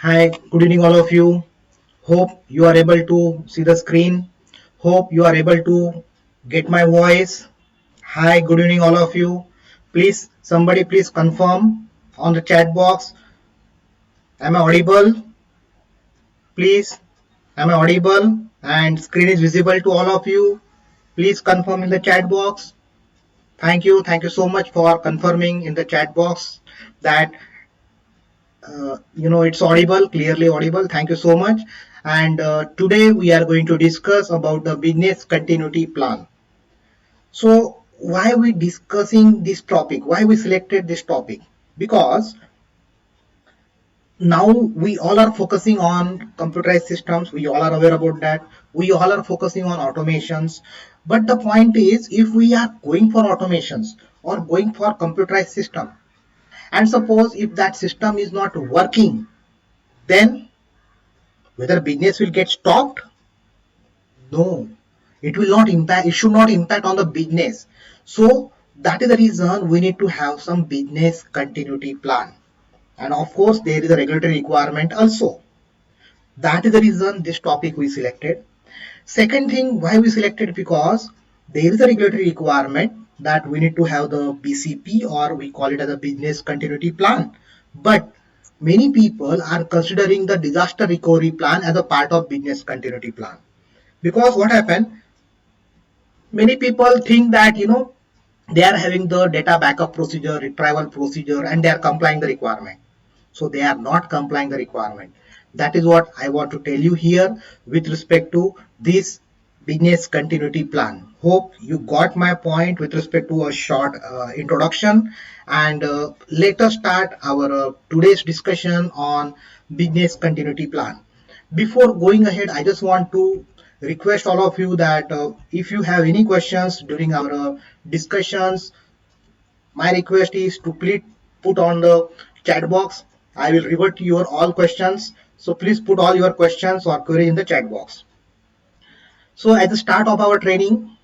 Hi, good evening, all of you. Hope you are able to see the screen. Hope you are able to get my voice. Hi, good evening, all of you. Please, somebody, please confirm on the chat box. Am I audible? Please, am I audible? And screen is visible to all of you. Please confirm in the chat box. Thank you. Thank you so much for confirming in the chat box that it's audible, clearly audible. Thank you so much. And today we are going to discuss about the business continuity plan. So why we discussing this topic, why we selected this topic? Because now we all are focusing on computerized systems, we all are aware about that, we all are focusing on automations. But the point is, if we are going for automations or going for computerized system, and suppose if that system is not working, then whether business will get stopped? No, it will not impact. It should not impact on the business. So that is the reason we need to have some business continuity plan. And of course, there is a regulatory requirement also. That is the reason this topic we selected. Second thing, why we selected, because there is a regulatory requirement that we need to have the BCP, or we call it as a business continuity plan. But many people are considering the disaster recovery plan as a part of business continuity plan. Because what happened, many people think that they are having the data backup procedure, retrieval procedure, and they are complying the requirement. So they are not complying the requirement. That is what I want to tell you here with respect to this business continuity plan. Hope you got my point with respect to a short introduction. And let us start our today's discussion on business continuity plan. Before going ahead, I just want to request all of you that if you have any questions during our discussions, my request is to please put on the chat box. I will revert to your all questions. So please put all your questions or query in the chat box. So at the start of our training,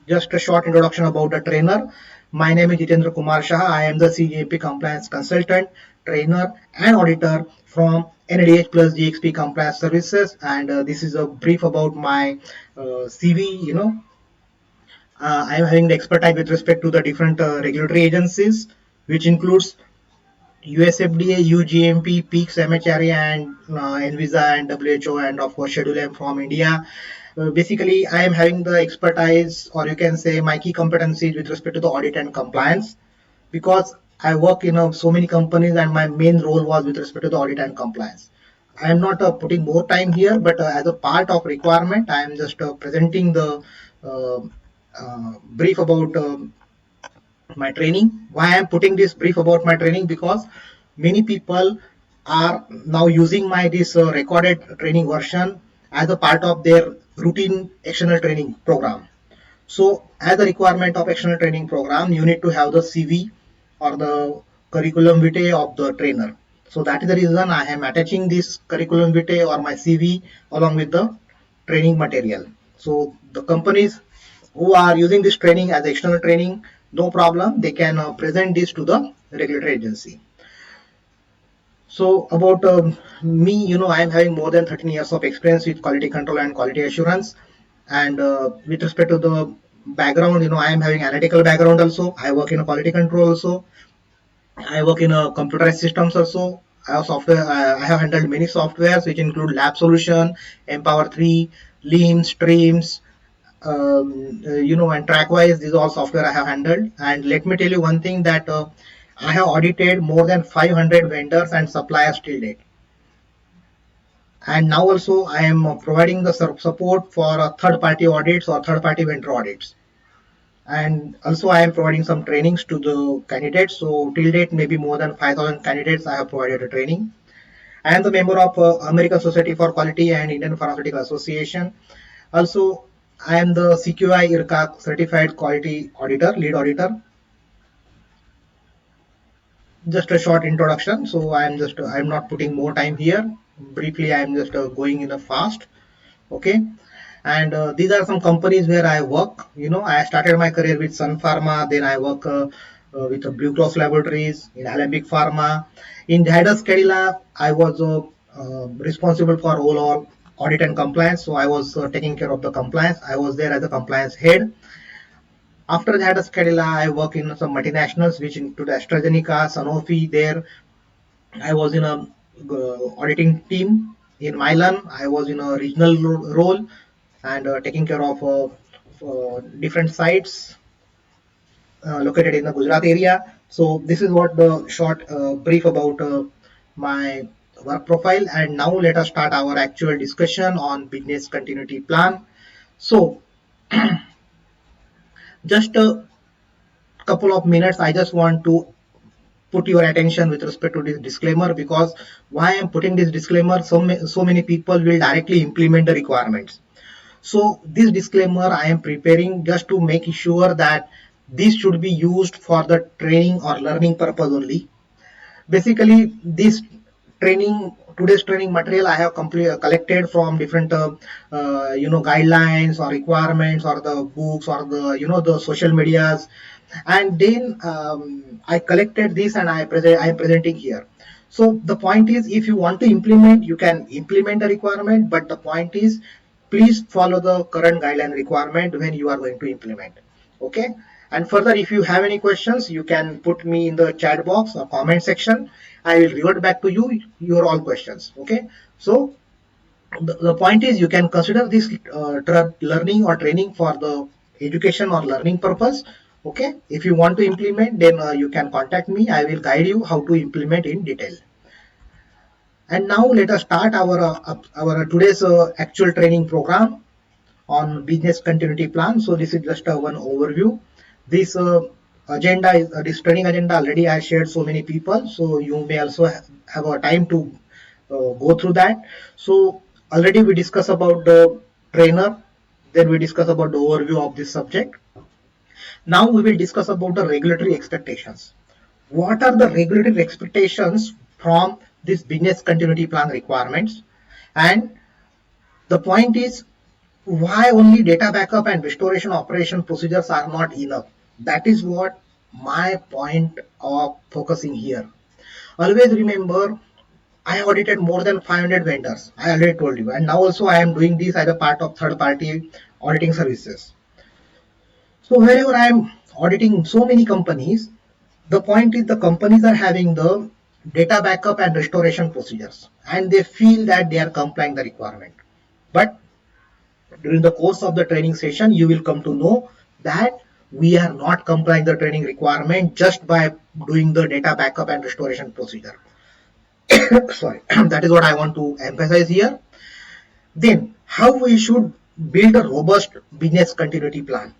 just a short introduction about the trainer. My name is Jitendra Kumar Shah. I am the CGMP compliance consultant, trainer, and auditor from NADH plus GXP Compliance Services. And this is a brief about my CV. I am having the expertise with respect to the different regulatory agencies, which includes USFDA, UGMP, PEAKS, MHRA, and NVISA and WHO, and of course Schedule M from India. Basically, I am having the expertise, or you can say my key competencies with respect to the audit and compliance, because I work in so many companies, and my main role was with respect to the audit and compliance. I am not putting more time here, but as a part of requirement, I am just presenting the uh, brief about my training. Why I am putting this brief about my training? Because many people are now using my this recorded training version as a part of their routine external training program. So as a requirement of external training program, you need to have the CV or the curriculum vitae of the trainer. So that is the reason I am attaching this curriculum vitae or my CV along with the training material. So the companies who are using this training as external training, no problem, they can present this to the regulatory agency. So about me, I am having more than 13 years of experience with quality control and quality assurance. And with respect to the background, I am having analytical background also. I work in a quality control also. I work in a computerized systems also. I have software. I have handled many softwares which include Lab Solution, Empower 3, Lean, Streams, and TrackWise. These are all software I have handled. And let me tell you one thing, that I have audited more than 500 vendors and suppliers till date. And now also I am providing the support for third party audits or third party vendor audits. And also I am providing some trainings to the candidates. So till date, maybe more than 5,000 candidates I have provided a training. I am the member of American Society for Quality and Indian Pharmaceutical Association. Also, I am the CQI IRCA certified quality auditor, lead auditor. Just a short introduction. So I'm not putting more time here. Briefly, I am just going in a fast. Okay. And these are some companies where I work. I started my career with Sun Pharma, then I work with Blue Cross Laboratories, in Alembic Pharma. In Zydus Cadila, I was responsible for overall audit and compliance. So I was taking care of the compliance. I was there as a compliance head. After Zydus Cadila, I work in some multinationals, which include AstraZeneca, Sanofi. There, I was in a auditing team. In Milan, I was in a regional role and taking care of different sites located in the Gujarat area. So this is what the short brief about my work profile. And now let us start our actual discussion on business continuity plan. So just a couple of minutes, I just want to put your attention with respect to this disclaimer, because why I'm putting this disclaimer, so many people will directly implement the requirements. So this disclaimer I am preparing just to make sure that this should be used for the training or learning purpose only. Basically, this today's training material I have collected from different guidelines or requirements or the books or the the social medias, and then I collected this and I am presenting here. So the point is, if you want to implement, you can implement the requirement, but the point is, please follow the current guideline requirement when you are going to implement. Okay. And further, if you have any questions, you can put me in the chat box or comment section. I will revert back to you your all questions. Okay. So the point is, you can consider this learning or training for the education or learning purpose. Okay. If you want to implement, then you can contact me. I will guide you how to implement in detail. And now let us start our today's actual training program on business continuity plan. So this is just one overview. This agenda is this training agenda already I shared so many people, so you may also have a time to go through that. So already we discussed about the trainer, then we discussed about the overview of this subject. Now we will discuss about the regulatory expectations. What are the regulatory expectations from this business continuity plan requirements? And the point is, why only data backup and restoration operation procedures are not enough? That is what my point of focusing here. Always remember, I audited more than 500 vendors. I already told you, and now also I am doing this as a part of third-party auditing services. So wherever I am auditing so many companies, the point is the companies are having the data backup and restoration procedures, and they feel that they are complying the requirement. But during the course of the training session, you will come to know that we are not complying the training requirement just by doing the data backup and restoration procedure. Sorry, that is what I want to emphasize here. Then, how we should build a robust business continuity plan.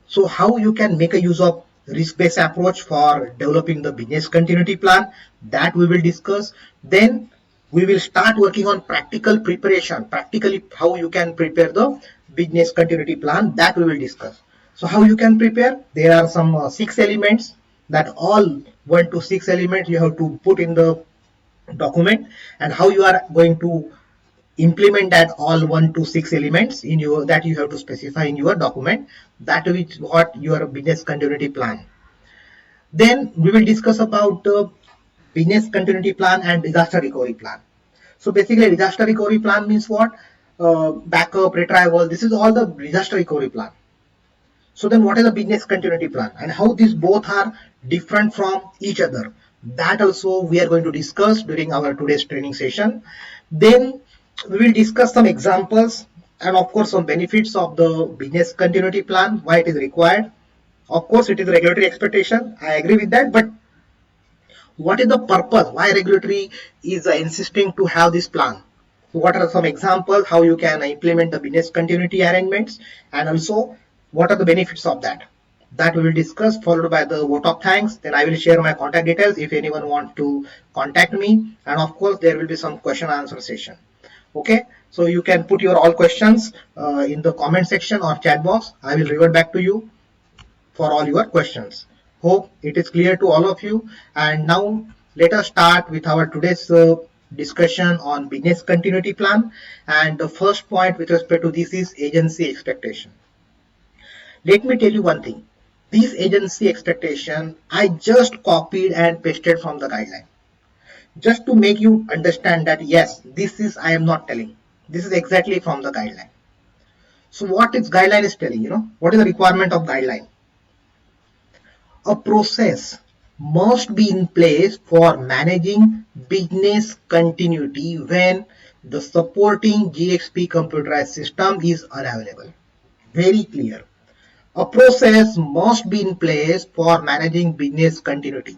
So, how you can make a use of risk-based approach for developing the business continuity plan, that we will discuss. Then we will start working on practical preparation, practically how you can prepare the business continuity plan, that we will discuss. So how you can prepare, there are some 6 elements, that all 1 to 6 elements you have to put in the document, and how you are going to implement that all 1 to 6 elements in your, that you have to specify in your document, that is what your business continuity plan. Then we will discuss about the business continuity plan and disaster recovery plan. So basically, disaster recovery plan means what? Backup, retrieval. This is all the disaster recovery plan. So then, what is the business continuity plan and how these both are different from each other? That also we are going to discuss during our today's training session. Then we will discuss some examples and of course some benefits of the business continuity plan, why it is required. Of course, it is regulatory expectation. I agree with that, but what is the purpose? Why regulatory is insisting to have this plan? So what are some examples how you can implement the business continuity arrangements, and also what are the benefits of that? That we will discuss, followed by the vote of thanks. Then I will share my contact details if anyone wants to contact me, and of course there will be some question and answer session. Okay, so you can put your all questions in the comment section or chat box. I will revert back to you for all your questions. Hope it is clear to all of you. And now let us start with our today's discussion on business continuity plan. And the first point with respect to this is agency expectation. Let me tell you one thing. This agency expectation I just copied and pasted from the guideline, just to make you understand that yes, this is I am not telling. This is exactly from the guideline. So what its guideline is telling, what is the requirement of guideline? A process must be in place for managing business continuity when the supporting GXP computerized system is unavailable. Very clear. A process must be in place for managing business continuity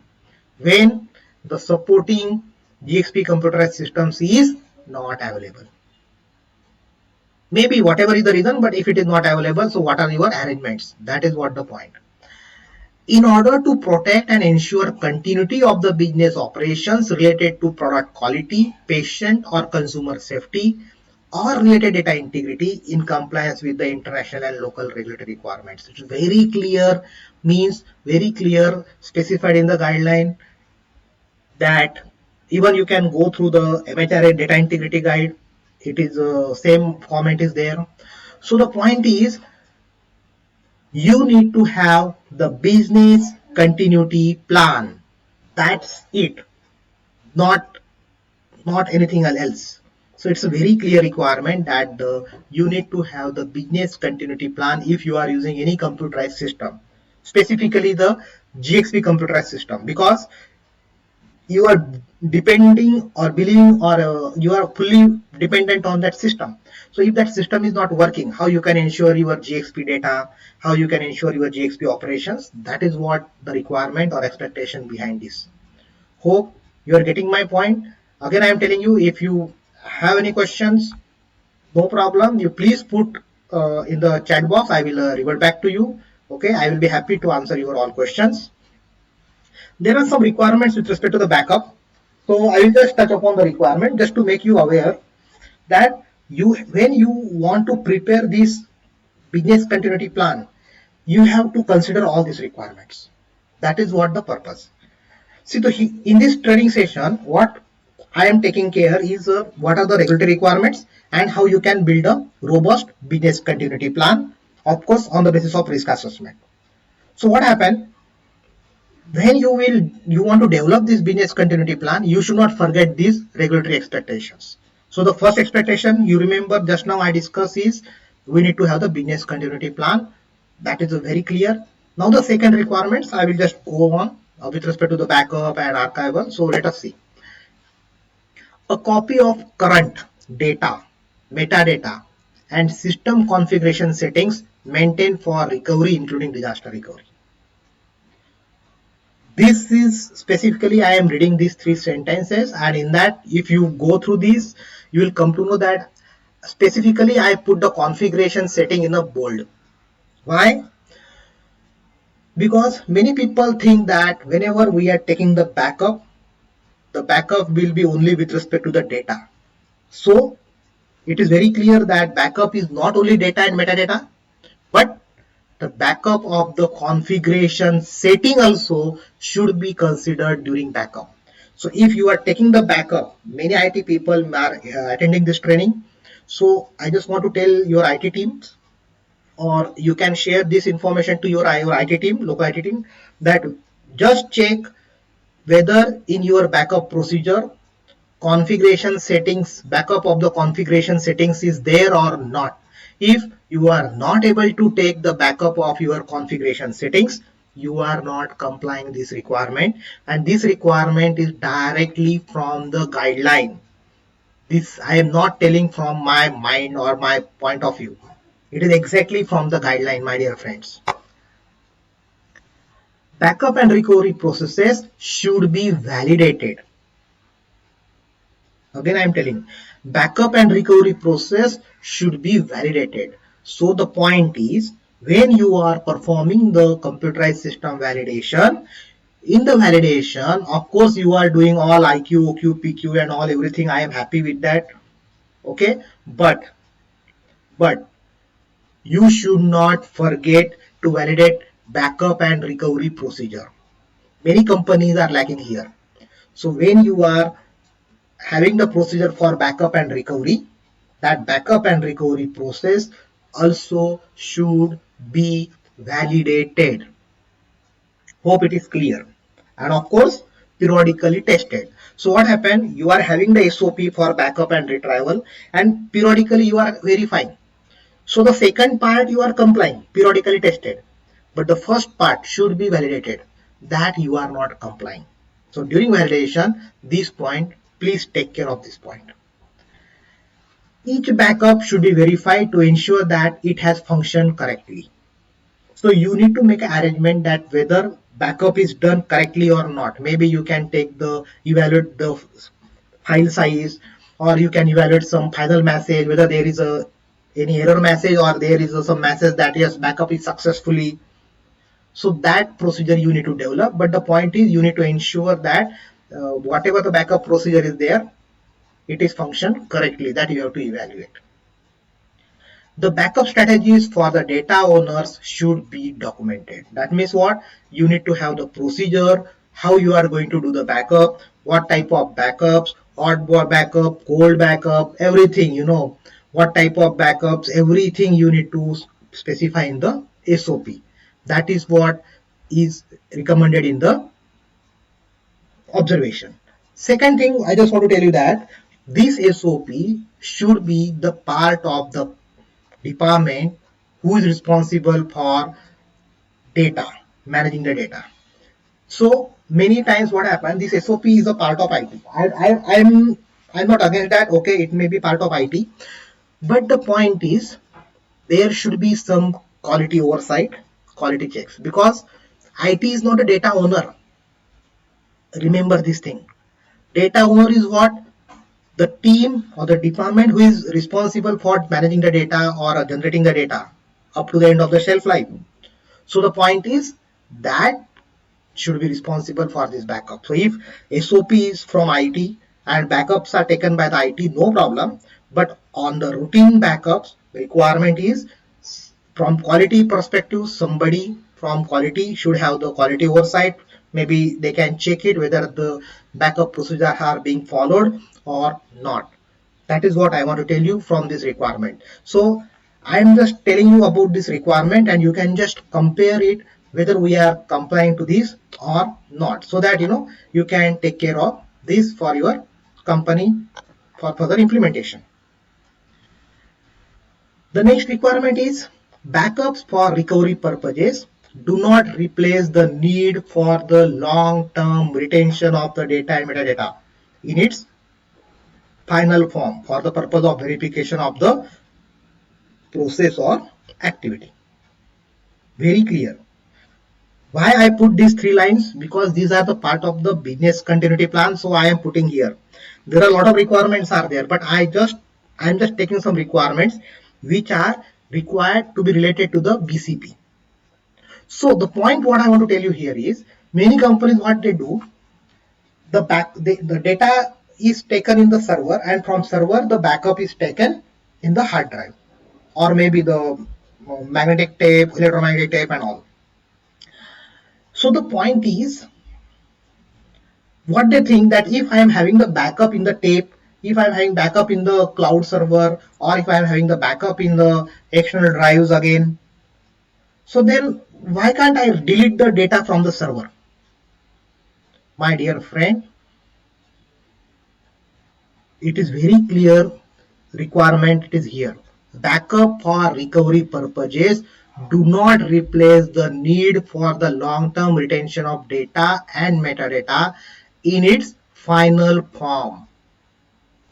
when the supporting GXP computerized systems is not available. Maybe whatever is the reason, but if it is not available, so what are your arrangements? That is what the point. In order to protect and ensure continuity of the business operations related to product quality, patient or consumer safety, or related data integrity in compliance with the international and local regulatory requirements. It's very clear, means very clear, specified in the guideline, that even you can go through the MHRA data integrity guide. It is same format is there. So the point is, you need to have the business continuity plan. That's it, not anything else. So it's a very clear requirement that you need to have the business continuity plan if you are using any computerized system, specifically the GXP computerized system, because you are depending or believing, or you are fully dependent on that system. So if that system is not working, how you can ensure your GXP data, how you can ensure your GXP operations? That is what the requirement or expectation behind this. Hope you are getting my point. Again, I am telling you, if you have any questions, no problem, you please put in the chat box. I will revert back to you. Okay, I will be happy to answer your all questions. There are some requirements with respect to the backup. So I will just touch upon the requirement just to make you aware that when you want to prepare this business continuity plan, you have to consider all these requirements. That is what the purpose. See, in this training session, what I am taking care is what are the regulatory requirements and how you can build a robust business continuity plan, of course, on the basis of risk assessment. So what happened? When you want to develop this business continuity plan, you should not forget these regulatory expectations. So the first expectation, you remember just now I discussed, is we need to have the business continuity plan. That is very clear. Now the second requirements, I will just go on with respect to the backup and archival. So let us see. A copy of current data, metadata, and system configuration settings maintained for recovery, including disaster recovery. This is specifically, I am reading these three sentences, and in that, if you go through these, you will come to know that specifically I put the configuration setting in a bold. Why? Because many people think that whenever we are taking the backup will be only with respect to the data. So it is very clear that backup is not only data and metadata, but the backup of the configuration setting also should be considered during backup. So if you are taking the backup, many IT people are attending this training. So I just want to tell your IT teams, or you can share this information to your IT team, local IT team, that just check whether in your backup procedure configuration settings, backup of the configuration settings is there or not. If you are not able to take the backup of your configuration settings, you are not complying this requirement, and this requirement is directly from the guideline. This I am not telling from my mind or my point of view. It is exactly from the guideline, my dear friends. Backup and recovery processes should be validated. Again, I am telling, backup and recovery process should be validated. So the point is, when you are performing the computerized system validation, in the validation, of course, you are doing all IQ, OQ, PQ and all everything. I am happy with that. Okay, but you should not forget to validate backup and recovery procedure. Many companies are lacking here. So when you are having the procedure for backup and recovery, that backup and recovery process also should be validated. Hope it is clear. And of course, periodically tested. So what happened? You are having the SOP for backup and retrieval, and periodically you are verifying. So the second part you are complying, periodically tested. But the first part should be validated that you are not complying. So during validation, this point, please take care of this point. Each backup should be verified to ensure that it has functioned correctly. So you need to make an arrangement that whether backup is done correctly or not. Maybe you can take the evaluate the file size, or you can evaluate some final message whether there is a any error message, or there is some message that yes, backup is successfully. So that procedure you need to develop. But the point is you need to ensure that whatever the backup procedure is there, it is functioned correctly. That you have to evaluate. The backup strategies for the data owners should be documented. That means what? You need to have the procedure, how you are going to do the backup, what type of backups, hot backup, cold backup, everything, what type of backups, everything you need to specify in the SOP. That is what is recommended in the observation. Second thing, I just want to tell you that this SOP should be the part of the department who is responsible for data, managing the data. So many times what happens, this SOP is a part of IT. I'm not against that. Okay, it may be part of IT, but the point is there should be some quality oversight, quality checks, because IT is not a data owner. Remember this thing. Data owner is what? The team or the department who is responsible for managing the data or generating the data up to the end of the shelf life. So the point is that should be responsible for this backup. So if SOP is from IT and backups are taken by the IT, no problem. But on the routine backups, the requirement is from quality perspective, somebody from quality should have the quality oversight. Maybe they can check it whether the backup procedures are being followed or not. That is what I want to tell you from this requirement. So I am just telling you about this requirement, and you can just compare it whether we are complying to this or not, so that you can take care of this for your company for further implementation. The next requirement is backups for recovery purposes do not replace the need for the long-term retention of the data and metadata in its final form for the purpose of verification of the process or activity. Very clear. Why I put these three lines? Because these are the part of the business continuity plan. So I am putting here. There are a lot of requirements are there, but I'm just taking some requirements which are required to be related to the BCP. So the point what I want to tell you here is many companies what they do, the data is taken in the server, and from server the backup is taken in the hard drive, or maybe the magnetic tape, electromagnetic tape and all. So the point is what they think that if I am having the backup in the tape, if I am having backup in the cloud server, or if I am having the backup in the external drives again, so then why can't I delete the data from the server? My dear friend, it is very clear requirement, it is here. Backup for recovery purposes do not replace the need for the long-term retention of data and metadata in its final form.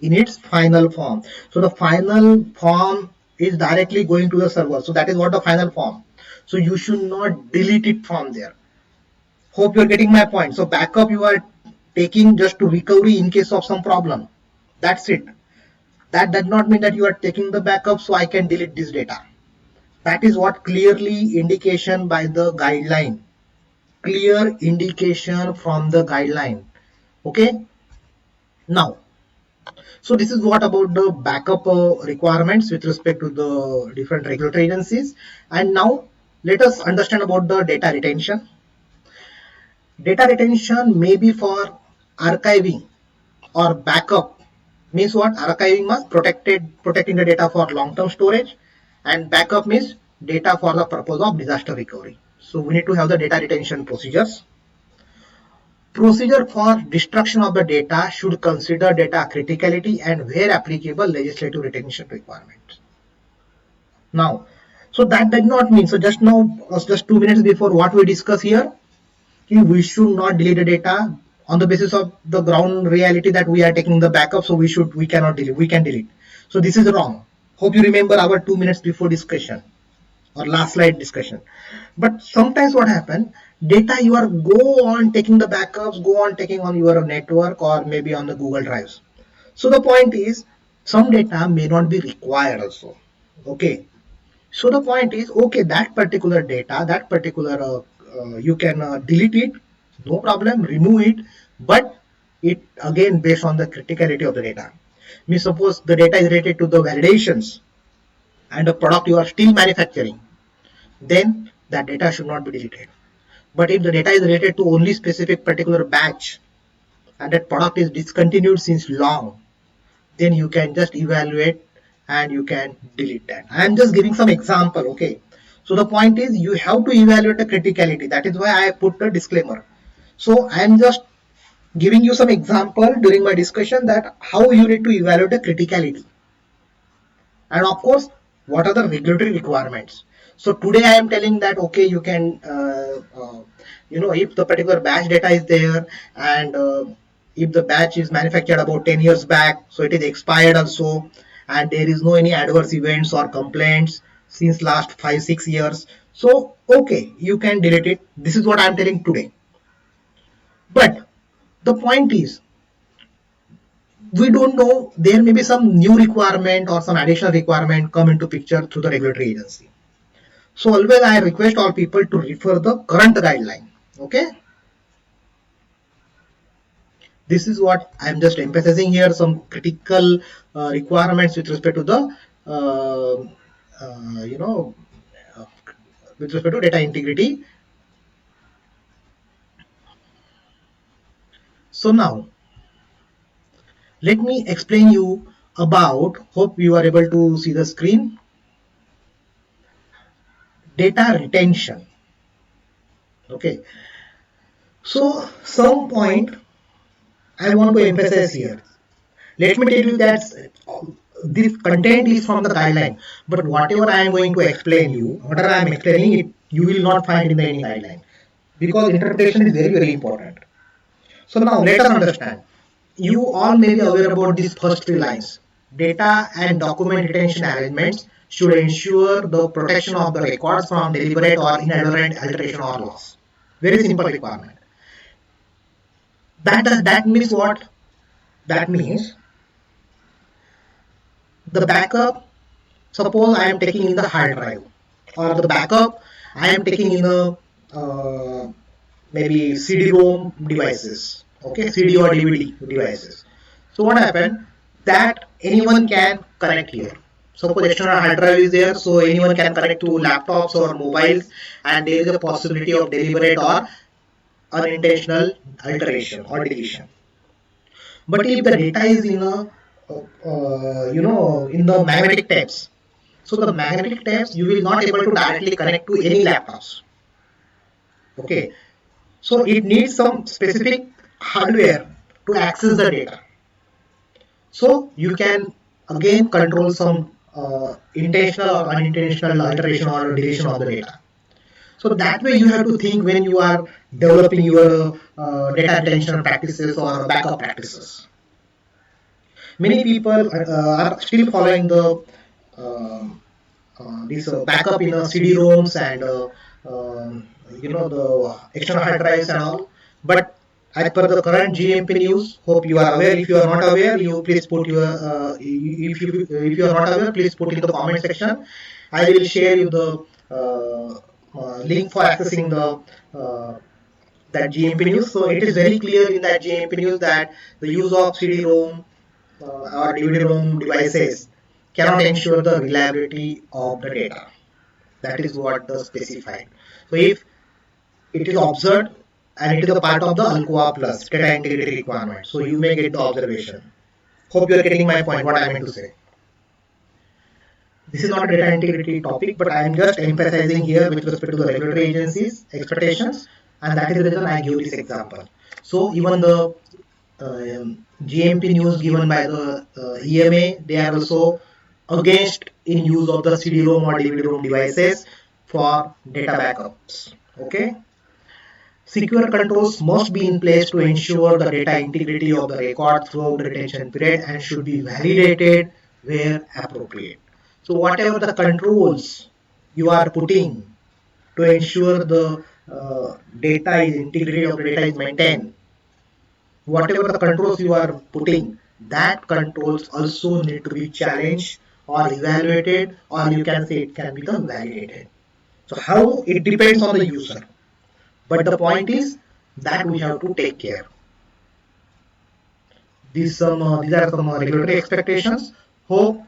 In its final form. So the final form is directly going to the server. So that is what the final form. So you should not delete it from there. Hope you're getting my point. So backup you are taking just to recovery in case of some problem. That's it. That does not mean that you are taking the backup so I can delete this data. That is what clearly indication by the guideline. Clear indication from the guideline. Okay. Now, so this is what about the backup requirements with respect to the different regulatory agencies. And now let us understand about the data retention. Data retention may be for archiving or backup. Means what? Archiving means protecting the data for long-term storage, and backup means data for the purpose of disaster recovery. So we need to have the data retention procedures. Procedure for destruction of the data should consider data criticality and where applicable legislative retention requirements. Now, so that does not mean, so just now, just 2 minutes before what we discuss here, we should not delete the data on the basis of the ground reality that we are taking the backup, so we cannot delete, we can delete. So this is wrong. Hope you remember our 2 minutes before discussion or last slide discussion. But sometimes what happen, data you are go on taking the backups, go on taking on your network or maybe on the Google Drives. So the point is, some data may not be required also. Okay. So the point is, okay, that particular data, that particular, you can delete it, no problem, remove it, but it again based on the criticality of the data. Means suppose the data is related to the validations and the product you are still manufacturing, then that data should not be deleted. But if the data is related to only specific particular batch and that product is discontinued since long, then you can just evaluate and you can delete that. I am just giving some example, okay? So the point is you have to evaluate the criticality. That is why I put a disclaimer. So I am just giving you some example during my discussion that how you need to evaluate the criticality. And of course, what are the regulatory requirements? So today I am telling that, okay, you can, if the particular batch data is there and if the batch is manufactured about 10 years back, so it is expired also, and there is no any adverse events or complaints since last 5-6 years. So, okay, you can delete it. This is what I am telling today. But the point is, we don't know, there may be some new requirement or some additional requirement come into picture through the regulatory agency. So always I request all people to refer the current guideline. Okay. This is what I am just emphasizing here, some critical requirements with respect to the, with respect to data integrity. So now, let me explain you about, hope you are able to see the screen, data retention. Okay. So some point I want to emphasize here. Let me tell you that this content is from the guideline, but whatever I am going to explain you, whatever I am explaining it, you will not find in the any guideline, because interpretation is very, very important. So now let us understand. You all may be aware about these first three lines. Data and document retention arrangements should ensure the protection of the records from deliberate or inadvertent alteration or loss. Very simple requirement. That means what? That means the backup, suppose I am taking in the hard drive, or the backup I am taking in a maybe CD-ROM devices, okay, CD or DVD devices. So what happened? That anyone can connect here. Suppose external hard drive is there, so anyone can connect to laptops or mobiles, and there is a possibility of deliberate or unintentional alteration or deletion. But if the data is in a in the magnetic tapes, so the magnetic tapes you will not able to directly connect to any laptops. Okay, so it needs some specific hardware to access the data. So you can again control some intentional or unintentional alteration or deletion of the data. So that way you have to think when you are developing your data retention practices or backup practices. Many people are still following the this backup in CD-ROMs and the external hard drives and all. But as per the current GMP news, hope you are aware. If you are not aware, you please put your if you are not aware, please put in the comment section. I will share you the link for accessing the that GMP news. So it is very clear in that GMP news that the use of CD-ROM or DVD-ROM devices cannot ensure the reliability of the data. That is what the specified. So if it is observed and it is a part of the ALCOA plus data integrity requirement, so you may get the observation. Hope you are getting my point, what I meant to say. This is not a data integrity topic, but I am just emphasizing here with respect to the regulatory agencies expectations, and that is the reason I give this example. So even the GMP news given by the EMA, they are also against in use of the CD-ROM or DVD-ROM devices for data backups. Okay. Secure controls must be in place to ensure the data integrity of the record throughout the retention period and should be validated where appropriate. So whatever the controls you are putting to ensure the data is integrity of the data is maintained, whatever the controls you are putting, that controls also need to be challenged or evaluated, or you can say it can become validated. So how it depends on the user. But the point is that we have to take care. These are some regulatory expectations. Hope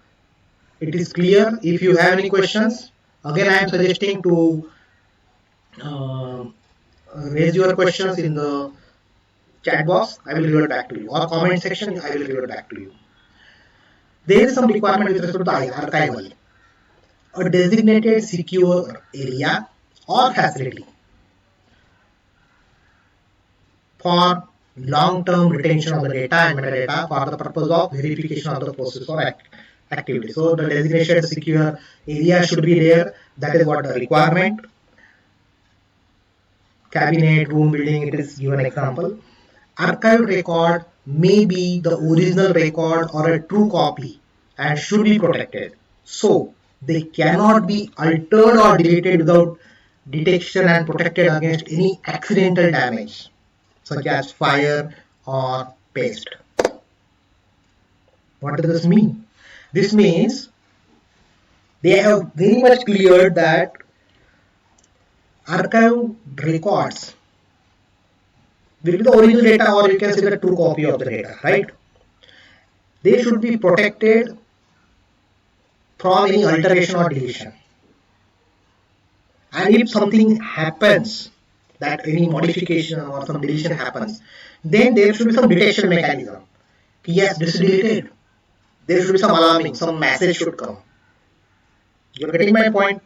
it is clear. If you have any questions, again I am suggesting to uh, raise your questions in the chat box. I will revert back to you, or comment section. I will revert back to you. There is some requirement with respect to the archival. A designated secure area or facility for long-term retention of the data and metadata for the purpose of verification of the process or activity. So the designated secure area should be there. That is what the requirement. Cabinet, room, building, it is given example. Archived record may be the original record or a true copy and should be protected. So they cannot be altered or deleted without detection and protected against any accidental damage such as fire or paste. What does this mean? This means they have very much cleared that archive records will be the original data, or you can say the true copy of the data, right? They should be protected from any alteration or deletion. And if something happens, that any modification or some deletion happens, then there should be some detection mechanism. Yes, this is deleted. There should be some alarming, some message should come. You're getting my point?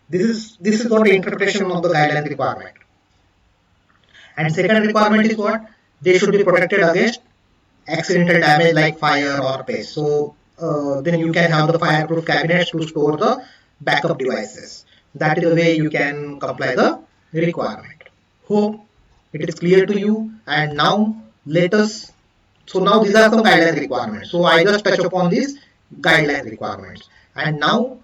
This is what the interpretation of the guideline requirement. And second requirement is what? They should be protected against accidental damage like fire or paste. So then you can have the fireproof cabinets to store the backup devices. That is the way you can comply the requirement. Hope it is clear to you. And now let us. So now these are some guideline requirements. So I just touch upon these guideline requirements. And now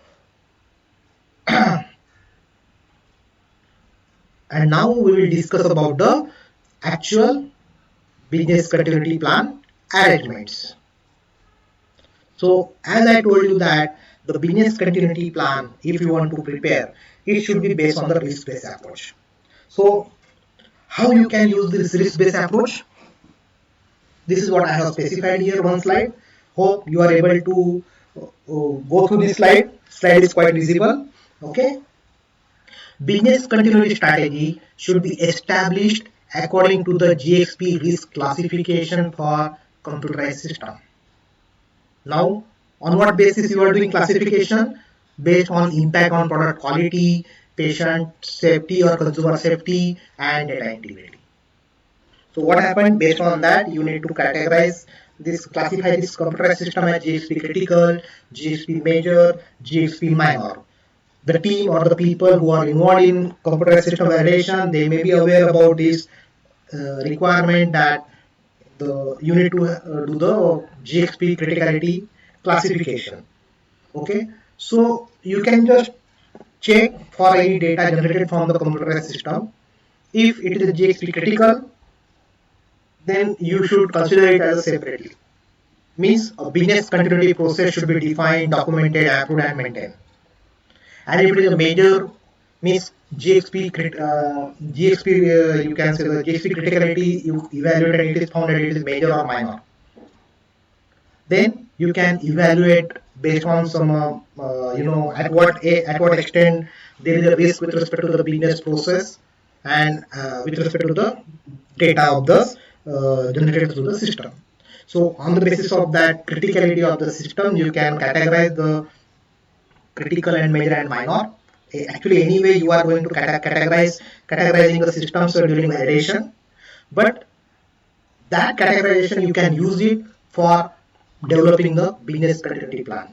we will discuss about the actual business continuity plan arrangements. So as I told you that the business continuity plan, if you want to prepare, it should be based on the risk-based approach. So how you can use this risk-based approach? This is what I have specified here, one slide. Hope you are able to go through this slide. Slide is quite visible. Okay. Business continuity strategy should be established according to the GxP risk classification for computerized system. Now, on what basis you are doing classification? Based on impact on product quality, patient safety or consumer safety, and data integrity. So what happened? Based on that, you need to categorize this, classify this computerized system as GxP critical, GxP major, GxP minor. The team or the people who are involved in computerized system validation, they may be aware about this requirement that you need to do the GxP criticality classification. Okay, so you can just check for any data generated from the computerized system. If it is GxP critical, then you should consider it as separately. Means a business continuity process should be defined, documented, approved, and maintained. And if it is a major, means GxP, you can say the GxP criticality, you evaluate and it is found that it is major or minor. Then you can evaluate based on some, at what extent there is a risk with respect to the business process and with respect to the data of the generated through the system. So on the basis of that criticality of the system, you can categorize the critical and major and minor. Actually, anyway, you are going to categorizing the systems during validation, but that categorization you can use it for developing the business continuity plan.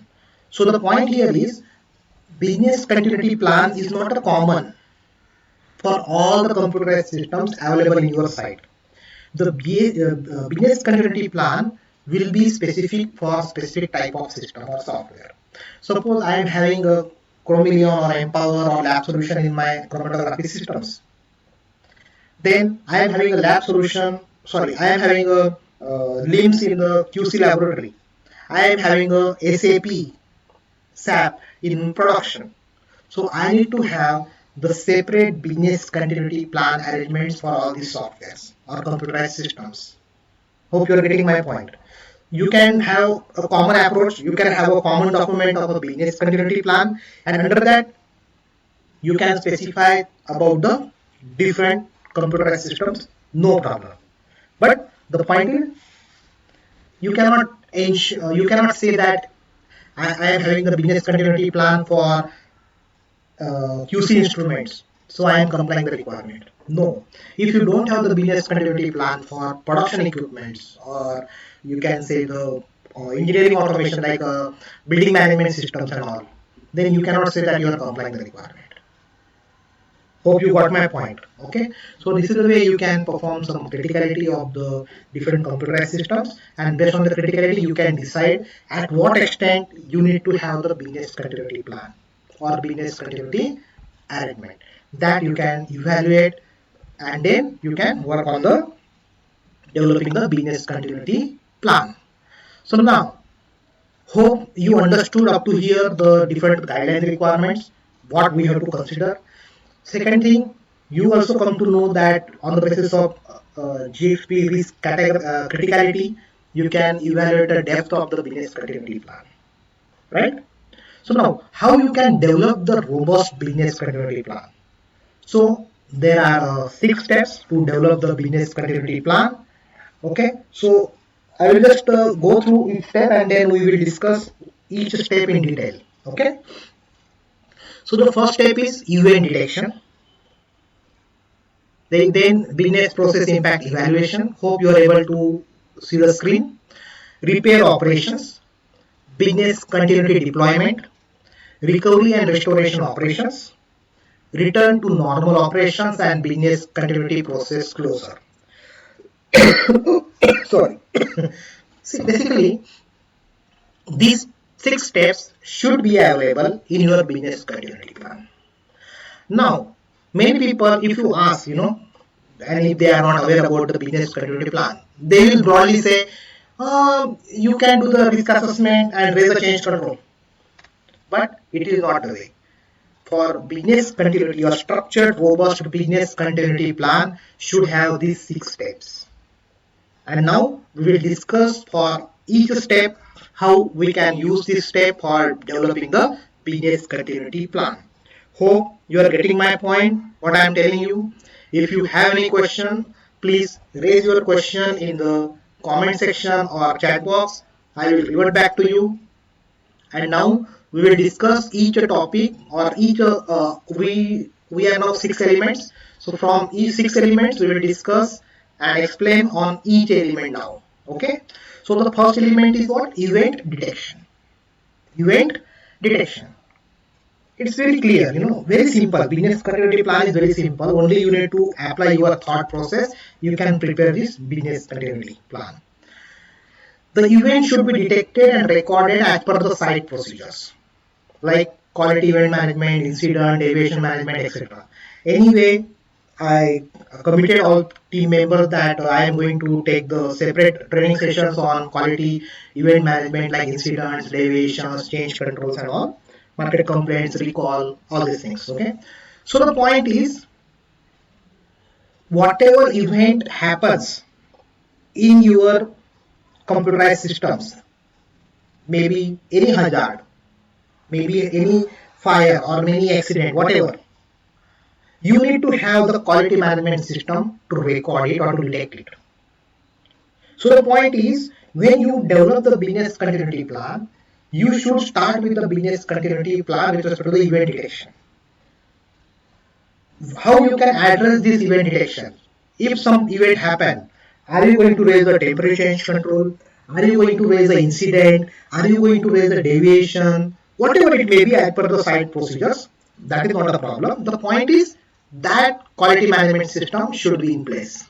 So the point here is business continuity plan is not a common for all the computerized systems available in your site. The business continuity plan will be specific for specific type of system or software. Suppose I am having a Chromeleon or Empower or lab solution in my chromatography systems. Then I am having a lab solution, sorry, I am having a LIMS in the QC laboratory. I am having a SAP in production. So I need to have the separate business continuity plan arrangements for all these softwares or computerized systems. Hope you are getting my point. You can have a common approach, you can have a common document of a business continuity plan, and under that you can specify about the different computerized systems, no problem. But the point is, you cannot say that I am having the business continuity plan for QC instruments, so I am complying the requirement. No, if you don't have the business continuity plan for production equipments, or you can say the engineering automation like building management systems and all, then you cannot say that you are complying the requirement. Hope you got my point. Okay, so this is the way you can perform some criticality of the different computerized systems, and based on the criticality you can decide at what extent you need to have the business continuity plan or business continuity arrangement. That you can evaluate, and then you can work on the developing the business continuity plan. So now, hope you understood up to here the different guidelines requirements, what we have to consider. Second thing, you also come to know that on the basis of GXP risk criticality, you can evaluate the depth of the business continuity plan, right? So now, how you can develop the robust business continuity plan? So there are 6 steps to develop the business continuity plan. Okay, so I will just go through each step and then we will discuss each step in detail. Okay, so the first step is event detection. Then business process impact evaluation. Hope you are able to see the screen. Repair operations, business continuity deployment, recovery and restoration operations, return to normal operations, and business continuity process closure. Sorry. See, basically, these 6 steps should be available in your business continuity plan. Now, many people, if you ask, and if they are not aware about the business continuity plan, they will broadly say, you can do the risk assessment and raise the change control. But it is not the way. For business continuity, your structured, robust business continuity plan should have these 6 steps. And now we will discuss for each step how we can use this step for developing the business continuity plan. Hope you are getting my point, what I am telling you. If you have any question, please raise your question in the comment section or chat box. I will revert back to you. And now we will discuss each topic or each we are now 6 elements. So from each 6 elements we will discuss and explain on each element now. Okay, so the first element is what? Event detection. Event detection, it's very clear, very simple. Business continuity plan is very simple. Only you need to apply your thought process, you can prepare this business continuity plan. The event should be detected and recorded as per the site procedures like quality event management, incident, deviation management, etc. Anyway, I committed all team members that I am going to take the separate training sessions on quality event management like incidents, deviations, change controls and all, market complaints, recall, all these things. Okay, so the point is, whatever event happens in your computerized systems, maybe any hazard, maybe any fire or any accident, whatever, you need to have the quality management system to record it or to detect it. So the point is, when you develop the business continuity plan, you should start with the business continuity plan with respect to the event detection. How you can address this event detection? If some event happen, are you going to raise the temperature change control? Are you going to raise the incident? Are you going to raise the deviation? Whatever it may be as per the site procedures, that is not a problem. The point is that quality management system should be in place.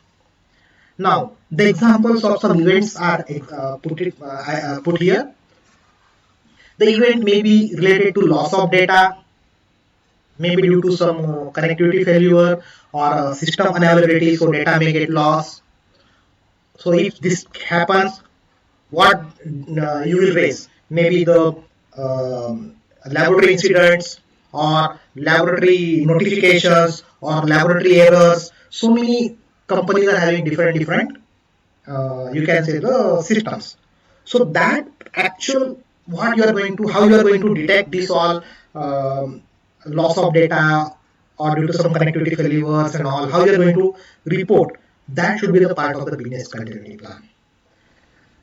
Now, the examples of some events are put here. The event may be related to loss of data, maybe due to some connectivity failure or system unavailability, so data may get lost. So if this happens, what you will raise? Maybe the laboratory incidents or laboratory notifications or laboratory errors. So many companies are having different you can say the systems. So that actual what you are going to how you are going to detect this all loss of data or due to some connectivity failures and all, how you are going to report, that should be the part of the business continuity plan.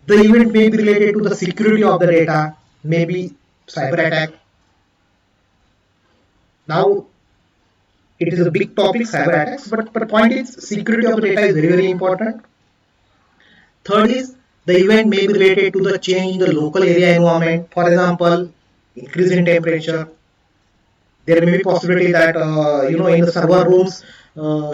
The event may be related to the security of the data, maybe cyber attack. Now it is a big topic, cyber attacks, but the point is security of the data is very important. Third is the event may be related to the change in the local area environment. For example, increase in temperature. There may be possibility that in the server rooms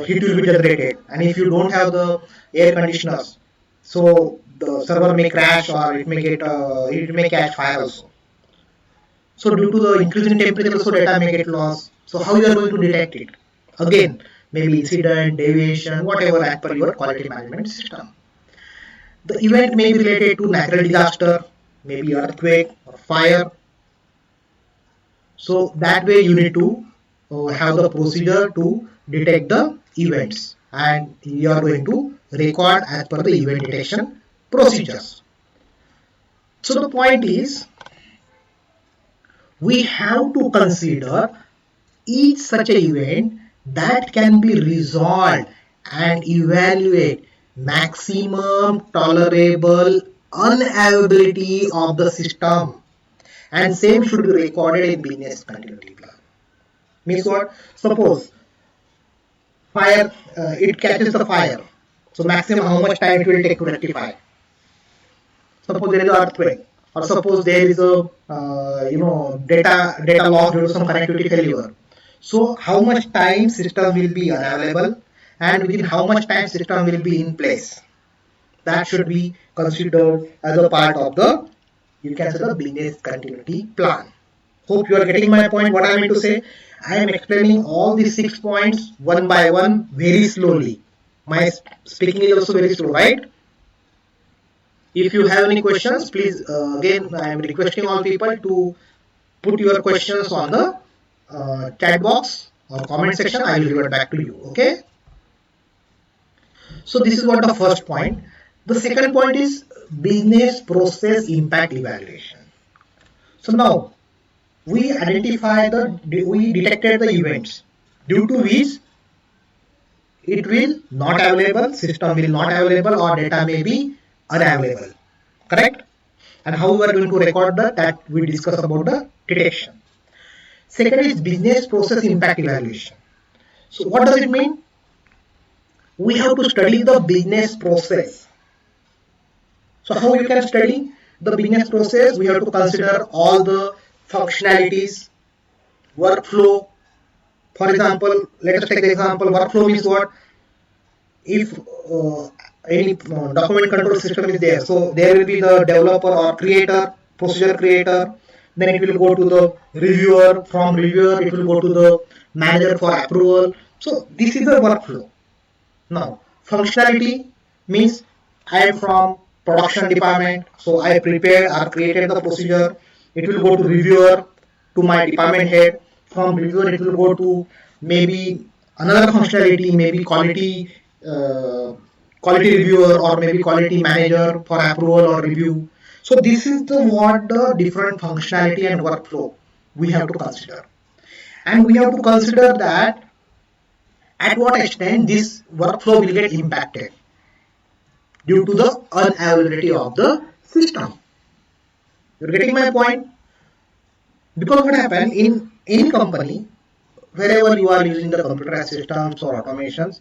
heat will be generated, and if you don't have the air conditioners, so the server may crash or it may catch fire also. So due to the increase in temperature, also data may get lost. So how you are going to detect it? Again, maybe incident, deviation, whatever as per your quality management system. The event may be related to natural disaster, maybe earthquake or fire. So that way you need to have the procedure to detect the events, and you are going to record as per the event detection procedures. So the point is we have to consider each such an event that can be resolved and evaluate maximum tolerable unavailability of the system, and same should be recorded in business continuity plan. Means what? Suppose fire, it catches the fire, so maximum how much time it will take to rectify. Suppose there is an earthquake, or suppose there is a data loss due to some connectivity failure. So how much time system will be unavailable, and within how much time system will be in place? That should be considered as a part of the, you can say, the business continuity plan. Hope you are getting my point. What I mean to say, I am explaining all these 6 points one by one very slowly. My speaking is also very slow, right? If you have any questions, please again I am requesting all people to put your questions on the chat box or comment section. I will revert back to you. Okay. So this is what the first point. The second point is business process impact evaluation. So now we detected the events due to which it will not available, system will not available, or data may be unavailable. Correct? And how we are going to record that we discuss about the detection. Second is business process impact evaluation. So what does it mean? We have to study the business process. So how you can study the business process? We have to consider all the functionalities, workflow. For example, let us take the example, workflow means what? If any document control system is there, so there will be the developer or creator, procedure creator, then it will go to the reviewer, from reviewer it will go to the manager for approval. So this is the workflow. Now functionality means I am from production department, so I prepared or created the procedure, it will go to reviewer, to my department head, from reviewer it will go to maybe another functionality, maybe quality reviewer or maybe quality manager for approval or review. So this is the what the different functionality and workflow we have to consider, and we have to consider that at what extent this workflow will get impacted due to the unavailability of the system. You're getting my point? Because what happened in any company, wherever you are using the computerized systems or automations,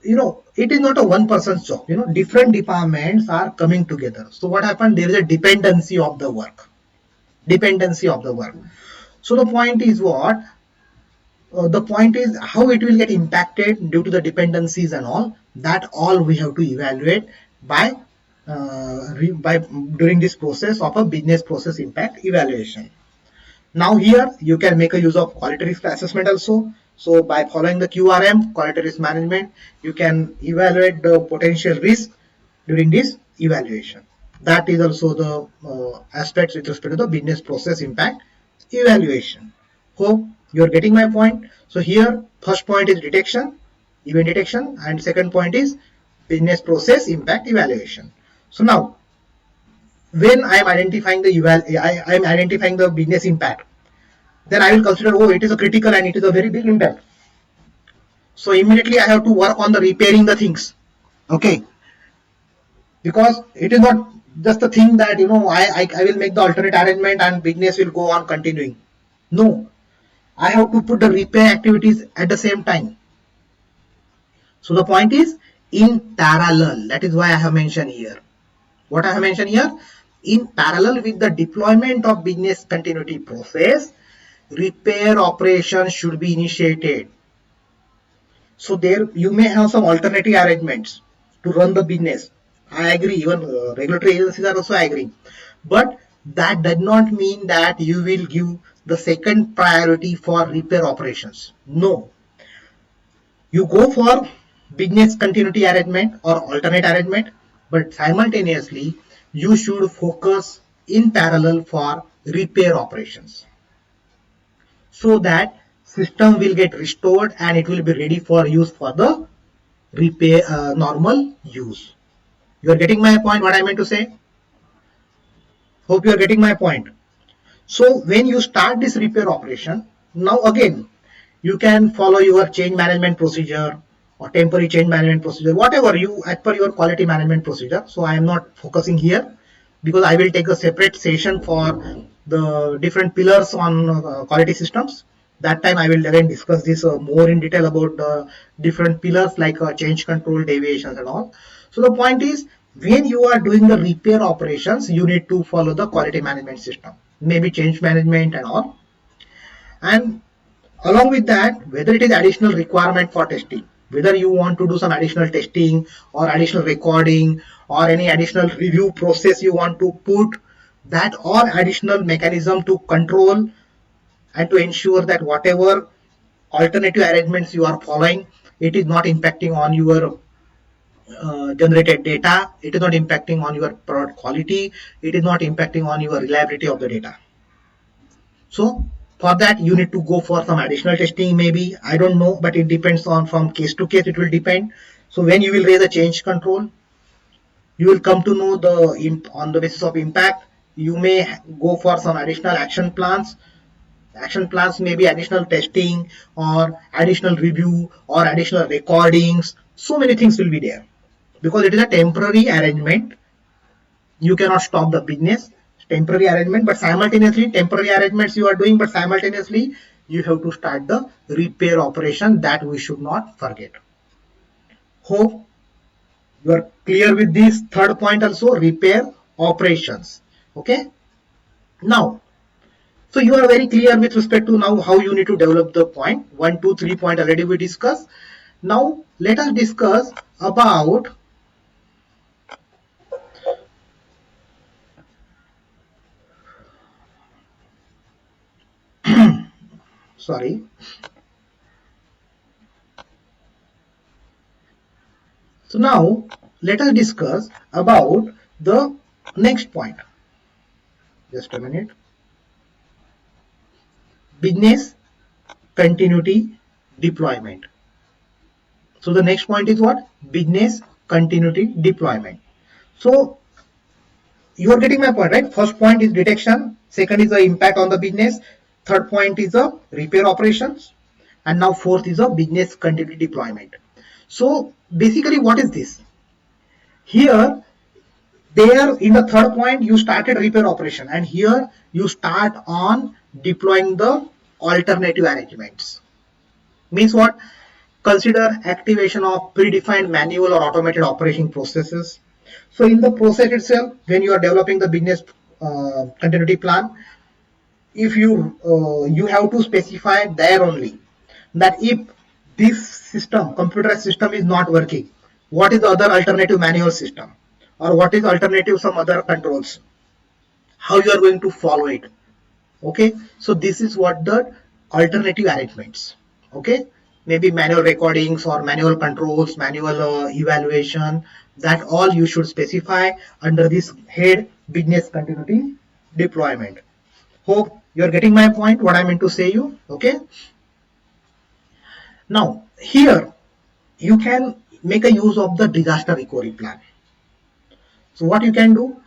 it is not a one person's job. Different departments are coming together. So what happened? There is a dependency of the work. Dependency of the work. So the point is what? The point is how it will get impacted due to the dependencies and all. That all we have to evaluate by by during this process of a business process impact evaluation. Now here you can make a use of quality risk assessment also. So by following the QRM, quality risk management, you can evaluate the potential risk during this evaluation. That is also the aspects with respect to the business process impact evaluation. Hope you are getting my point. So here first point is detection, event detection, and second point is business process impact evaluation. So now when I am identifying I am identifying the business impact, then I will consider, oh, it is a critical and it is a very big impact. So immediately I have to work on the repairing the things. Okay. Because it is not just a thing that, I will make the alternate arrangement and business will go on continuing. No. I have to put the repair activities at the same time. So the point is in parallel. That is why I have mentioned here. What I have mentioned here, in parallel with the deployment of business continuity process, repair operations should be initiated. So there you may have some alternative arrangements to run the business. I agree, even regulatory agencies are also agreeing. But that does not mean that you will give the second priority for repair operations. No. You go for business continuity arrangement or alternate arrangement, but simultaneously you should focus in parallel for repair operations, so that system will get restored and it will be ready for use for the repair normal use. You are getting my point, what I meant to say? Hope you are getting my point. So when you start this repair operation, now again, you can follow your change management procedure or temporary change management procedure, whatever you, as per your quality management procedure. So I am not focusing here because I will take a separate session for the different pillars on quality systems. That time I will again discuss this more in detail about the different pillars like change control, deviations and all. So the point is, when you are doing the repair operations, you need to follow the quality management system, maybe change management and all. And along with that, whether it is additional requirement for testing, whether you want to do some additional testing or additional recording or any additional review process you want to put, that or additional mechanism to control and to ensure that whatever alternative arrangements you are following, it is not impacting on your generated data, it is not impacting on your product quality, it is not impacting on your reliability of the data. So for that you need to go for some additional testing, maybe, I don't know, but it depends on from case to case, it will depend. So when you will raise a change control, you will come to know the on the basis of impact, you may go for some additional action plans. Action plans may be additional testing or additional review or additional recordings. So many things will be there because it is a temporary arrangement. You cannot stop the business, temporary arrangement, but simultaneously temporary arrangements you are doing, but simultaneously you have to start the repair operation, that we should not forget. Hope you are clear with this third point also, repair operations. Okay, now, so you are very clear with respect to now how you need to develop the point. 1, 2, 3 point already we discussed. Now let us discuss about sorry. So now let us discuss about the next point. Just a minute. Business continuity deployment. So the next point is what? Business continuity deployment. So you are getting my point, right? First point is detection, second is the impact on the business, third point is the repair operations, and now fourth is the business continuity deployment. So basically what is this? Here, there in the third point you started repair operation, and here you start on deploying the alternative arrangements. Means what? Consider activation of predefined manual or automated operation processes. So in the process itself, when you are developing the business continuity plan, if you have to specify there only that if this system, computerized system, is not working, what is the other alternative manual system, or what is alternative some other controls, how you are going to follow it. Okay, so this is what the alternative arrangements. Okay, maybe manual recordings or manual controls, manual evaluation, that all you should specify under this head, business continuity deployment. Hope you are getting my point, what I meant to say you. Okay, now here you can make a use of the disaster recovery plan. So what you can do,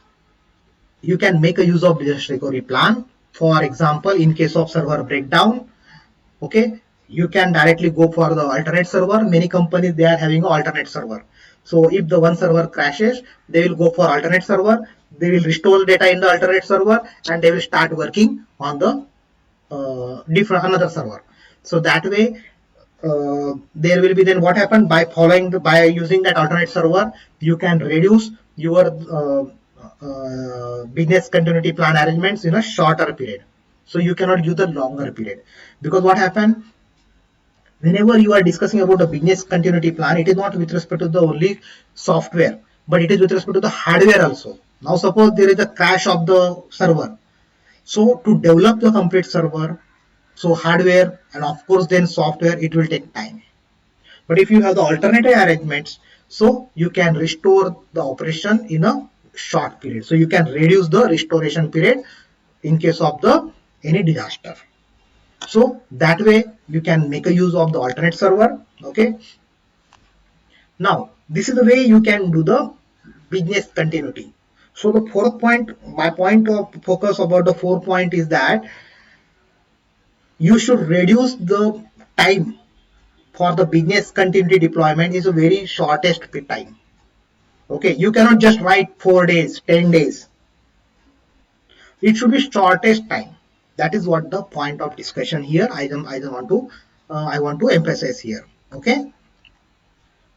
you can make a use of disaster recovery plan. For example, in case of server breakdown, okay, you can directly go for the alternate server. Many companies, they are having an alternate server. So if the one server crashes, they will go for alternate server, they will restore data in the alternate server, and they will start working on the different another server. So that way there will be, then what happened, by following the, by using that alternate server, you can reduce your business continuity plan arrangements in a shorter period. So you cannot use the longer period, because what happened, whenever you are discussing about the business continuity plan, it is not with respect to the only software, but it is with respect to the hardware also. Now suppose there is a crash of the server, so to develop the complete server, so hardware and of course then software, it will take time. But if you have the alternative arrangements, so you can restore the operation in a short period. So you can reduce the restoration period in case of the any disaster. So that way you can make a use of the alternate server. Okay. Now this is the way you can do the business continuity. So the fourth point, my point of focus about the 4 point is that you should reduce the time for the business continuity deployment is a very shortest time. Okay, you cannot just write 4 days, 10 days. It should be shortest time. That is what the point of discussion here. I want to emphasize here. Okay,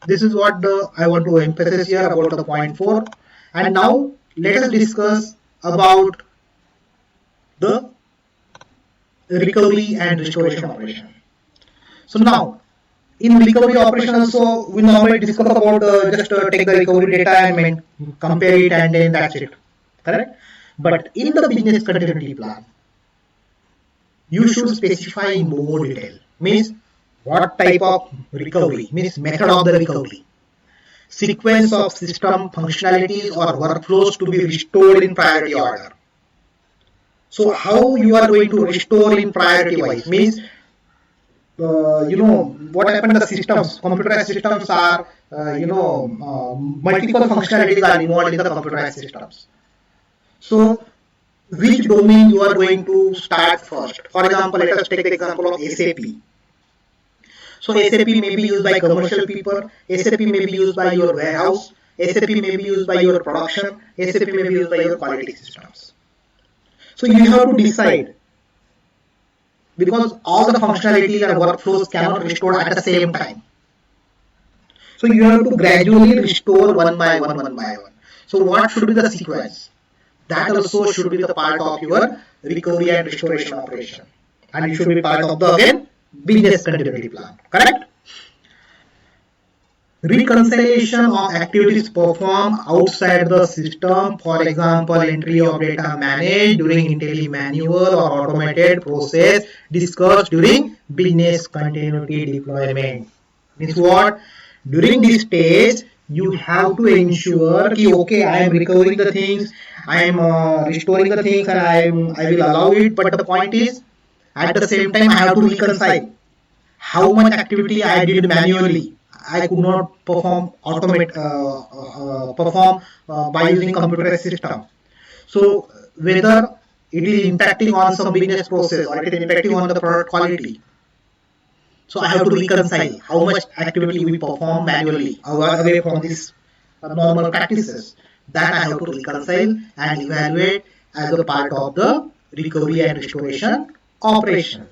this is what I want to emphasize here about the point 4. And now let us discuss about the recovery and restoration operation. So now in recovery operation also, we normally discuss about just take the recovery data and compare it, and then that's it, correct? But in the business continuity plan, you should specify in more detail. Means what type of recovery, means method of the recovery, sequence of system functionalities or workflows to be restored in priority order. So how you are going to restore in priority wise, means what happened, the systems, computerized systems are multiple functionalities are involved in the computerized systems. So which domain you are going to start first? For example, let us take the example of SAP. So SAP may be used by commercial people, SAP may be used by your warehouse, SAP may be used by your production, SAP may be used by your quality systems. So you have to decide, because all the functionalities and workflows cannot restore at the same time. So you have to gradually restore one by one, one by one. So what should be the sequence? That also should be the part of your recovery and restoration operation. And it should be part of the, again, business continuity plan. Correct? Reconciliation of activities performed outside the system, for example, entry of data managed during IntelliManual or automated process discussed during business continuity deployment. Means what? During this stage, you have to ensure that, okay, I am recovering the things, I am restoring the things, and I will allow it. But the point is, at the same time, I have to reconcile how much activity I did manually. I could not perform by using computerized system. So whether it is impacting on some business process or it is impacting on the product quality. So I have to reconcile how much activity we perform manually away from these normal practices. That I have to reconcile and evaluate as a part of the recovery and restoration operation.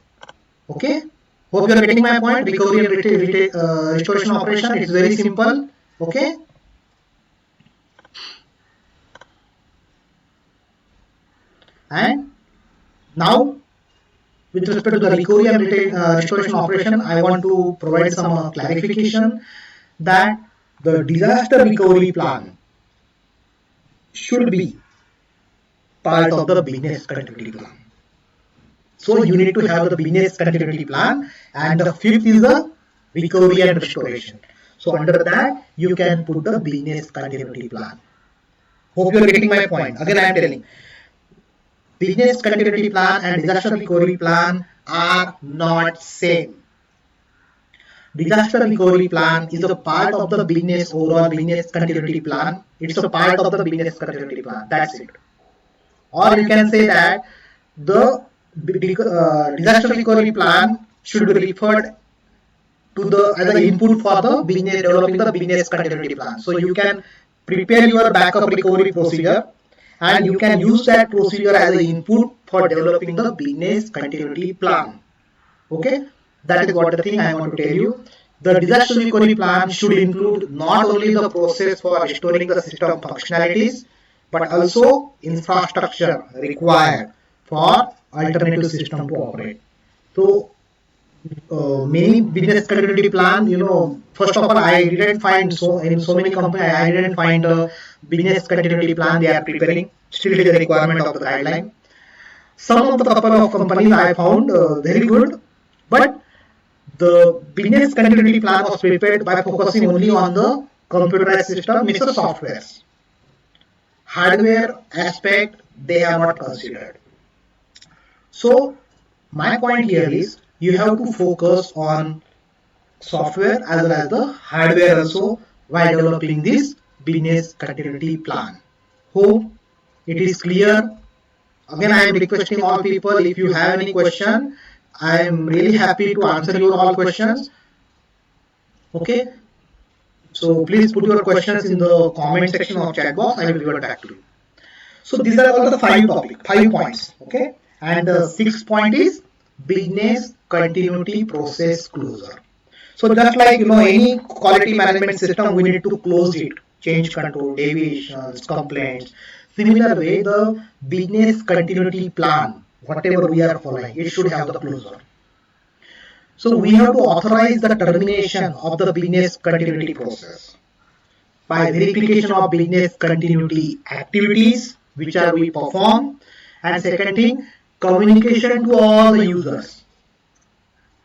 Okay, hope you are getting my point. Recovery and restoration operation, it's very simple. Okay, and now with respect to the recovery and restoration operation, I want to provide some clarification that the disaster recovery plan should be part of the business continuity plan. So you need to have the business continuity plan, and the fifth is the recovery and restoration. So under that you can put the business continuity plan. Hope you are getting my point. Again I am telling, business continuity plan and disaster recovery plan are not same. Disaster recovery plan is a part of the business overall business continuity plan. It's a part of the business continuity plan. That's it. Or you can say that the disaster recovery plan should be referred to the as an input for the business developing the business continuity plan. So you can prepare your backup recovery procedure and you can use that procedure as an input for developing the business continuity plan. Okay, that is what the thing I want to tell you. The disaster recovery plan should include not only the process for restoring the system functionalities, but also infrastructure required for alternative system to operate. So many business continuity plan, first of all, I didn't find so in so many companies, I didn't find a business continuity plan they are preparing. Still, it is a requirement of the guideline. Some of the couple of companies I found very good, but the business continuity plan was prepared by focusing only on the computerized system, means the softwares. Hardware aspect they have not considered. So my point here is you have to focus on software as well as the hardware also while developing this business continuity plan. Hope it is clear. Again, I am requesting all people, if you have any question, I am really happy to answer your all questions. Okay, so please put your questions in the comment section of chat box. I will revert back to you. So these are all the 5 points. Okay, and the 6th point is business continuity process closure. So just like any quality management system, we need to close it, change control, deviations, complaints. Similar way, the business continuity plan, whatever we are following, it should have the closure. So we have to authorize the termination of the business continuity process by verification of business continuity activities which are we perform, and second thing, communication to all the users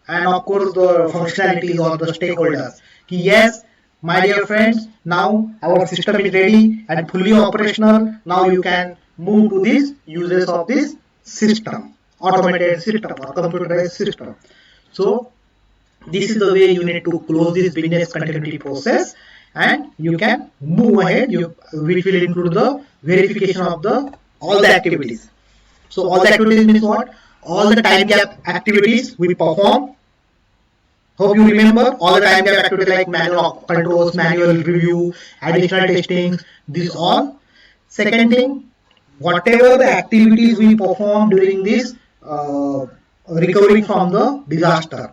and of course the functionalities or the stakeholders. Yes, my dear friends, now our system is ready and fully operational. Now you can move to this uses of this system, automated system or computerized system. So this is the way you need to close this business continuity process, and you can move ahead, which will include the verification of all the activities. So all the activities means what? All the time gap activities we perform. Hope you remember all the time gap activities like manual controls, manual review, additional testing, these all. Second thing, whatever the activities we perform during this recovering from the disaster,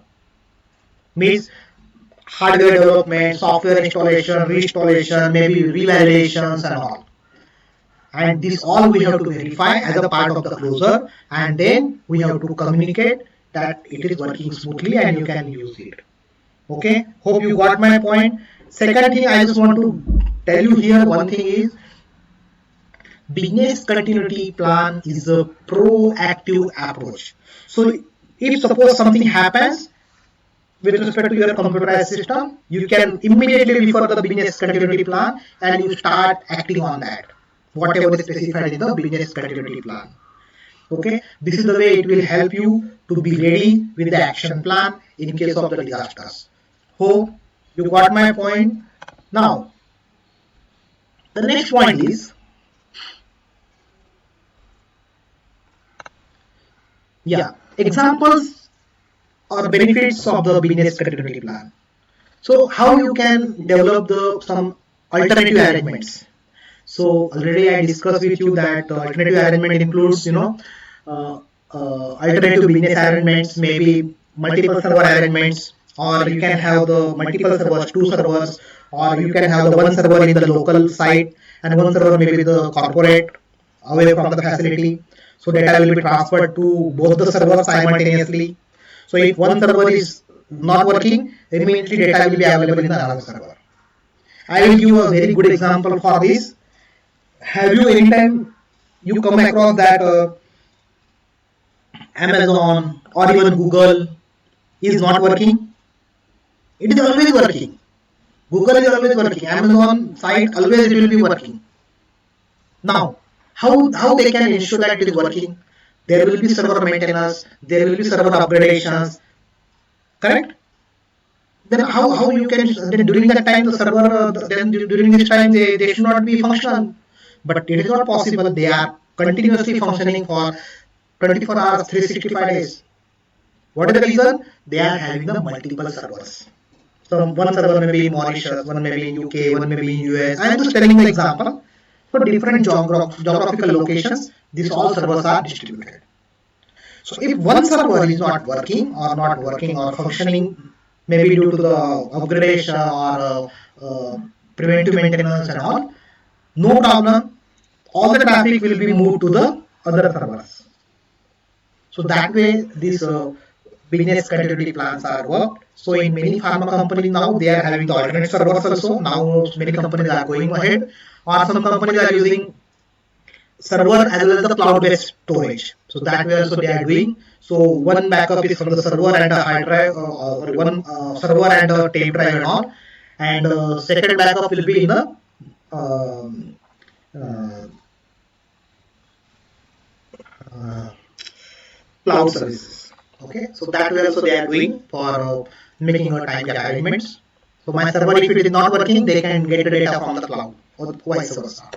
means hardware development, software installation, reinstallation, maybe revalidations and all. And this all we have to verify as a part of the closure, and then we have to communicate that it is working smoothly and you can use it. Okay, hope you got my point. Second thing I just want to tell you here, one thing is business continuity plan is a proactive approach. So if suppose something happens with respect to your computerized system, you can immediately refer to the business continuity plan and you start acting on that, whatever is specified in the business continuity plan. Okay, this is the way it will help you to be ready with the action plan in case of the disasters. Hope you got my point. Now, the next point is, examples or benefits of the business continuity plan. So how you can develop some alternative arrangements. So already I discussed with you that alternative arrangement includes alternative business arrangements, maybe multiple server arrangements, or you can have the multiple servers, two servers, or you can have the one server in the local site and one server maybe the corporate away from the facility. So data will be transferred to both the servers simultaneously. So if one server is not working, immediately data will be available in the another server. I will give a very good example for this. Have you anytime you come across that Amazon or even Google is not working? It is always working. Google is always working. Amazon site always it will be working. Now, how they can ensure that it is working? There will be server maintenance, there will be server upgradations, correct? Then how you can then during that time the server then during this time they should not be functional, but it is not possible. They are continuously functioning for 24 hours, 365 days. What is the reason? They are having the multiple servers. So one server may be in Mauritius, one may be in UK, one may be in US. I am just telling the example. For different geographical locations, these all servers are distributed. So if one server is not working or functioning, maybe due to the upgradation or preventive maintenance and all, no problem. All the traffic will be moved to the other servers. So that way, these business continuity plans are worked. So in many pharma companies now, they are having the alternate servers also. Now many companies are going ahead, or some companies are using server as well as the cloud-based storage. So that way also they are doing. So one backup is from the server and a hard drive, or one server and a tape drive and all, and second backup will be in the um, uh, uh, cloud services. Okay, so that way also they are doing for making a time gap arrangements. So my server, if it is not working, they can get the data from the cloud or vice versa.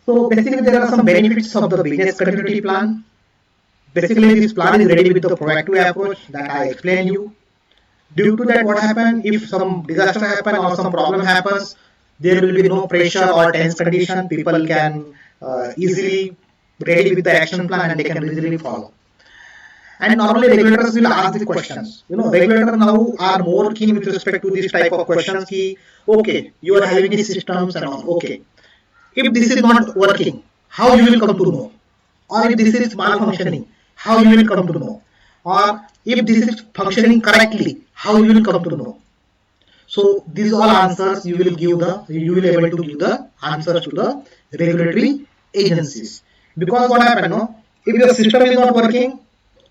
So basically, there are some benefits of the business continuity plan. Basically, this plan is ready with the proactive approach that I explained you. Due to that, what happens if some disaster happens or some problem happens, there will be no pressure or tense condition. People can easily ready with the action plan and they can easily follow. And normally regulators will ask the questions. Regulators now are more keen with respect to this type of questions. Ki, okay, you are having these systems and all. Okay, if this is not working, how you will come to know? Or if this is malfunctioning, how you will come to know? Or if this is functioning correctly, how you will come to know? So these all answers you will able to give the answers to the regulatory agencies. Because what happened, no? If your system is not working,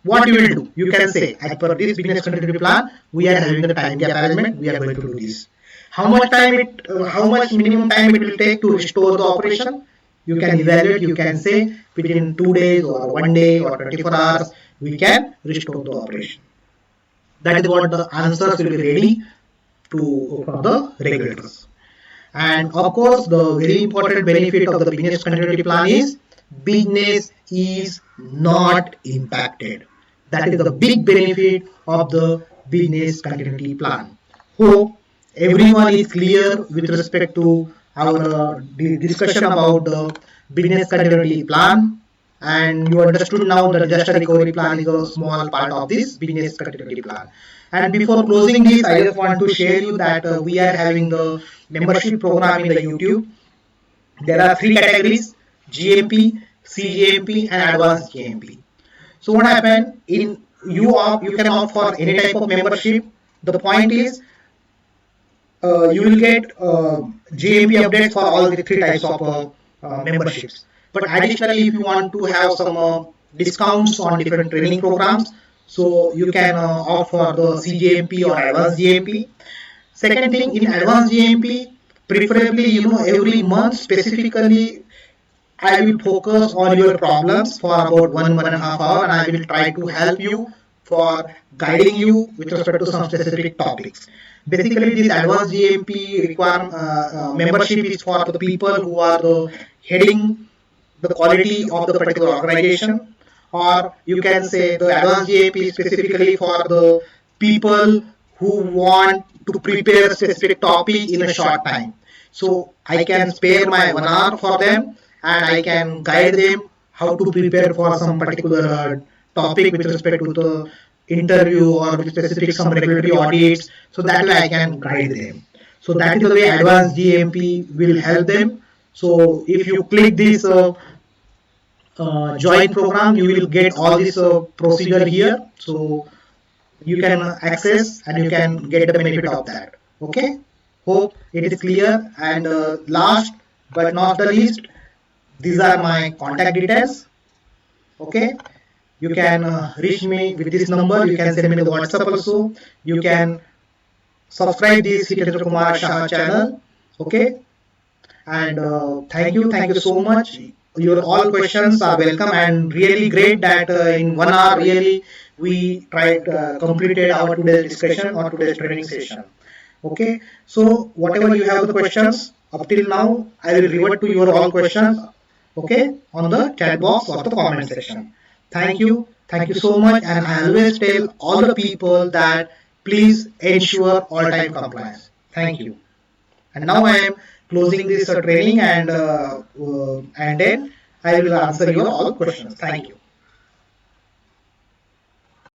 what you will do? You can say, as per this business continuity plan, we are having the time gap arrangement, we are going to do this. How much minimum time it will take to restore the operation? You can evaluate, you can say within 2 days or 1 day or 24 hours, we can restore the operation. That is what the answers will be ready for the regulators. And of course, the very important benefit of the business continuity plan is business is not impacted. That is the big benefit of the business continuity plan. Hope everyone is clear with respect to our discussion about the business continuity plan, and you understood now the disaster recovery plan is a small part of this business continuity plan. And before closing this, I just want to share you that we are having the membership program in the YouTube. There are 3 categories: GMP, CGMP, and Advanced GMP. So what happened in you can opt for any type of membership. The point is you will get GMP updates for all the 3 types of memberships. But additionally, if you want to have some discounts on different training programs, so you can opt for the CGMP or Advanced GMP. Second thing, in Advanced GMP, preferably every month specifically, I will focus on your problems for about 1.5 hours, and I will try to help you for guiding you with respect to some specific topics. Basically, this Advanced GMP membership is for the people who are heading the quality of the particular organization, or you can say the Advanced GMP specifically for the people who want to prepare a specific topic in a short time. So I can spare my 1 hour for them and I can guide them how to prepare for some particular topic with respect to the interview or with specific some regulatory audits. So that way I can guide them. So that is the way advanced GMP will help them. So if you click this join program, you will get all this procedure here. So you can access and you can get the benefit of that. Okay, hope it is clear. And last but not the least, these are my contact details. Okay, you can reach me with this number. You can send me the WhatsApp also. You can subscribe this Hitendra Kumar Shah channel. Okay, and thank you so much. Your all questions are welcome and really great that in 1 hour really we tried completed our today's discussion or today's training session. Okay, so whatever you have the questions up till now, I will revert to your all questions. Okay, on the chat box or the comment section. Thank you so much, and I always tell all the people that please ensure all-time compliance. Thank you. And now I am closing this training and then I will answer your all questions. Thank you.